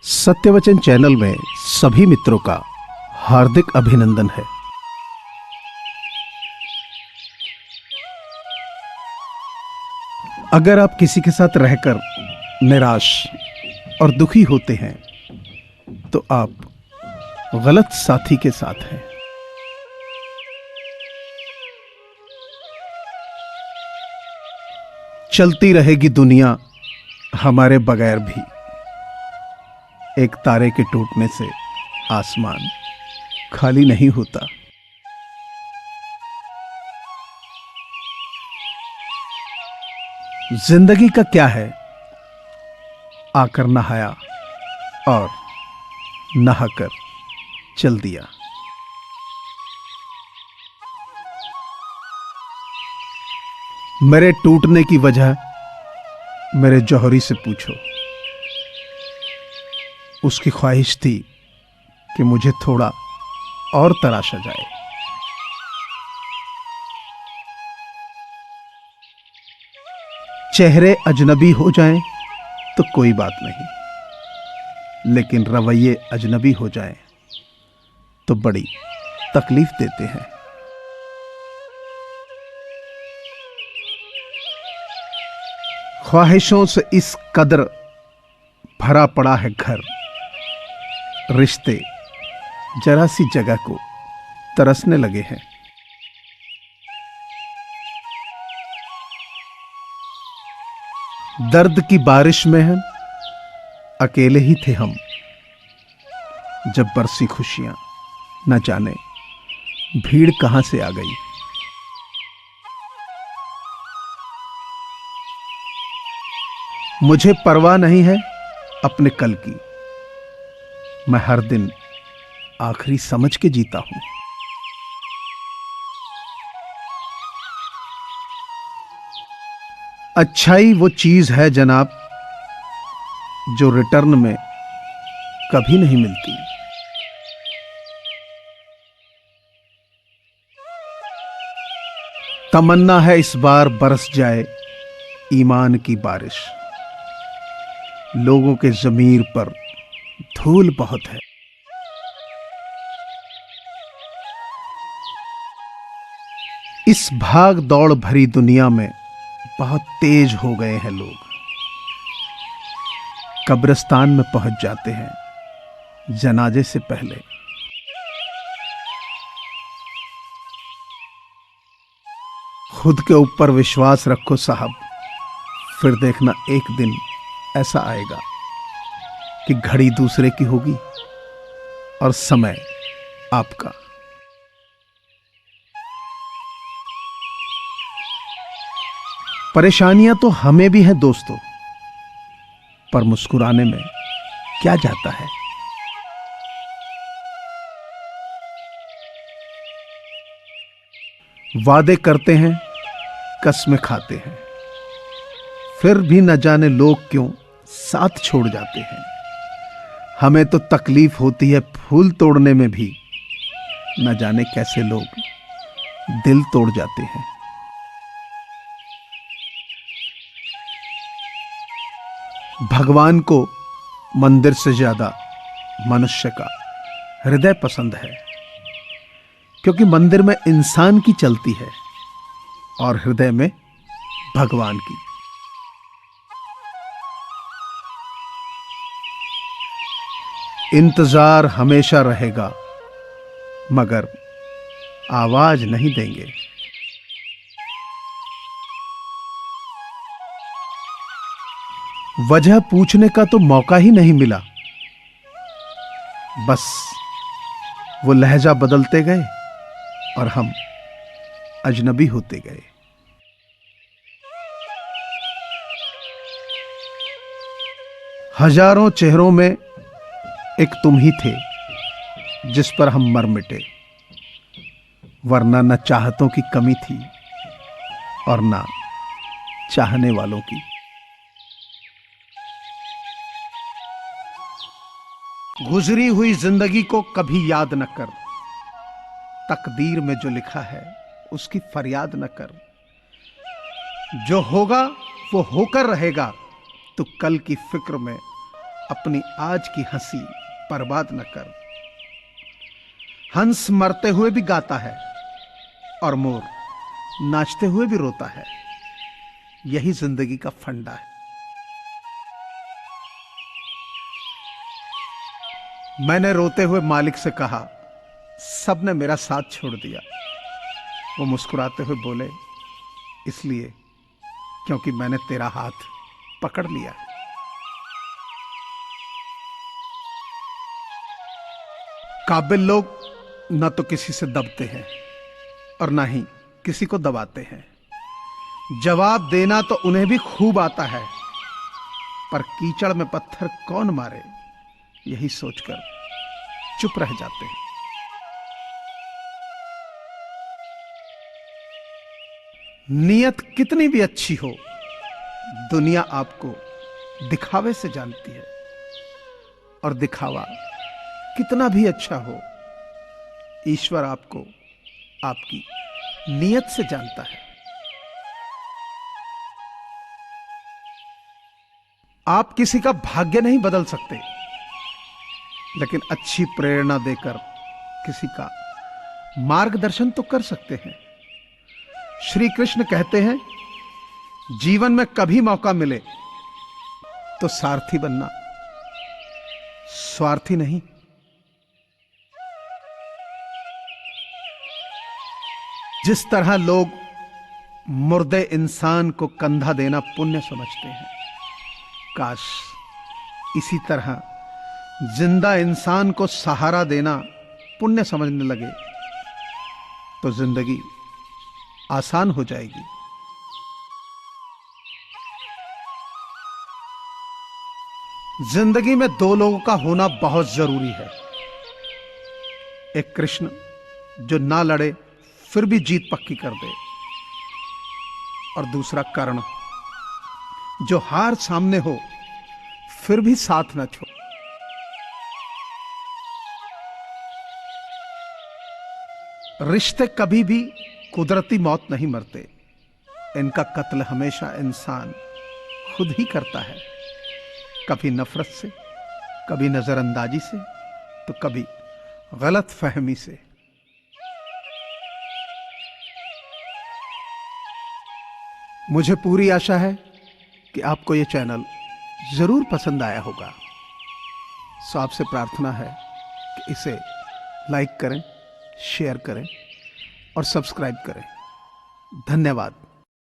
सत्यवचन channel में सभी मित्रों का हार्दिक अभिनंदन है। अगर आप किसी के साथ रहकर निराश और दुखी होते हैं तो आप गलत साथी के साथ हैं। चलती रहेगी दुनिया हमारे बगैर भी, एक तारे के टूटने से आसमान खाली नहीं होता। जिंदगी का क्या है, आकर नहाया और नहाकर चल दिया। मेरे टूटने की वजह मेरे जौहरी से पूछो। उसकी ख्वाहिश थी कि मुझे थोड़ा और तराशा जाए। चेहरे अजनबी हो जाएं तो कोई बात नहीं, लेकिन रवैये अजनबी हो जाएं तो बड़ी तकलीफ देते हैं। ख्वाहिशों से इस कदर भरा पड़ा है घर, रिश्ते जरा सी जगह को तरसने लगे हैं। दर्द की बारिश में हम अकेले ही थे हम, जब बरसी खुशियां न जाने भीड़ कहां से आ गई। मुझे परवाह नहीं है अपने कल की, मैं हर दिन आखिरी समझ के जीता हूं। अच्छाई वो चीज है जनाब जो रिटर्न में कभी नहीं मिलती। तमन्ना है इस बार बरस जाए ईमान की बारिश, लोगों के ज़मीर पर धूल बहुत है। इस भाग दौड़ भरी दुनिया में बहुत तेज हो गए हैं लोग, कब्रिस्तान में पहुंच जाते हैं जनाजे से पहले। खुद के ऊपर विश्वास रखो साहब, फिर देखना एक दिन ऐसा आएगा कि घड़ी दूसरे की होगी और समय आपका। परेशानियां तो हमें भी हैं दोस्तों, पर मुस्कुराने में क्या जाता है। वादे करते हैं, कसमें खाते हैं, फिर भी न जाने लोग क्यों साथ छोड़ जाते हैं। हमें तो तकलीफ होती है फूल तोड़ने में भी, न जाने कैसे लोग दिल तोड़ जाते हैं। भगवान को मंदिर से ज्यादा मनुष्य का हृदय पसंद है, क्योंकि मंदिर में इंसान की चलती है और हृदय में भगवान की। इंतजार हमेशा रहेगा मगर आवाज नहीं देंगे। वजह पूछने का तो मौका ही नहीं मिला, बस वो लहजा बदलते गए और हम अजनबी होते गए। हजारों चेहरों में एक तुम ही थे जिस पर हम मर मिटे, वरना न चाहतों की कमी थी और ना चाहने वालों की। गुजरी हुई जिंदगी को कभी याद न कर, तकदीर में जो लिखा है उसकी फरियाद न कर। जो होगा वो होकर रहेगा, तो कल की फिक्र में अपनी आज की हंसी बर्बाद न कर। हंस मरते हुए भी गाता है और मोर नाचते हुए भी रोता है। यही जिंदगी का फंडा है। मैंने रोते हुए मालिक से कहा, सबने मेरा साथ छोड़ दिया। वो मुस्कुराते हुए बोले, इसलिए क्योंकि मैंने तेरा हाथ पकड़ लिया। काबिल लोग न तो किसी से दबते हैं और ना ही किसी को दबाते हैं। जवाब देना तो उन्हें भी खूब आता है, पर कीचड़ में पत्थर कौन मारे, यही सोचकर चुप रह जाते हैं। नियत कितनी भी अच्छी हो, दुनिया आपको दिखावे से जानती है, और दिखावा कितना भी अच्छा हो, ईश्वर आपको आपकी नियत से जानता है। आप किसी का भाग्य नहीं बदल सकते, लेकिन अच्छी प्रेरणा देकर किसी का मार्गदर्शन तो कर सकते हैं। श्री कृष्ण कहते हैं, जीवन में कभी मौका मिले तो सारथी बनना, स्वार्थी नहीं। जिस तरह लोग मुर्दे इंसान को कंधा देना पुण्य समझते हैं, काश इसी तरह जिंदा इंसान को सहारा देना पुण्य समझने लगे तो जिंदगी आसान हो जाएगी। जिंदगी में दो लोगों का होना बहुत जरूरी है। एक कृष्ण जो ना लड़े फिर भी जीत पक्की कर दे, और दूसरा कर्ण जो हार सामने हो फिर भी साथ न छोड़े। रिश्ते कभी भी कुदरती मौत नहीं मरते, इनका कत्ल हमेशा इंसान खुद ही करता है। कभी नफरत से, कभी नजरअंदाजी से, तो कभी गलत फहमी से। मुझे पूरी आशा है कि आपको यह चैनल जरूर पसंद आया होगा। सो आपसे प्रार्थना है कि इसे लाइक करें, शेयर करें और सब्सक्राइब करें। धन्यवाद।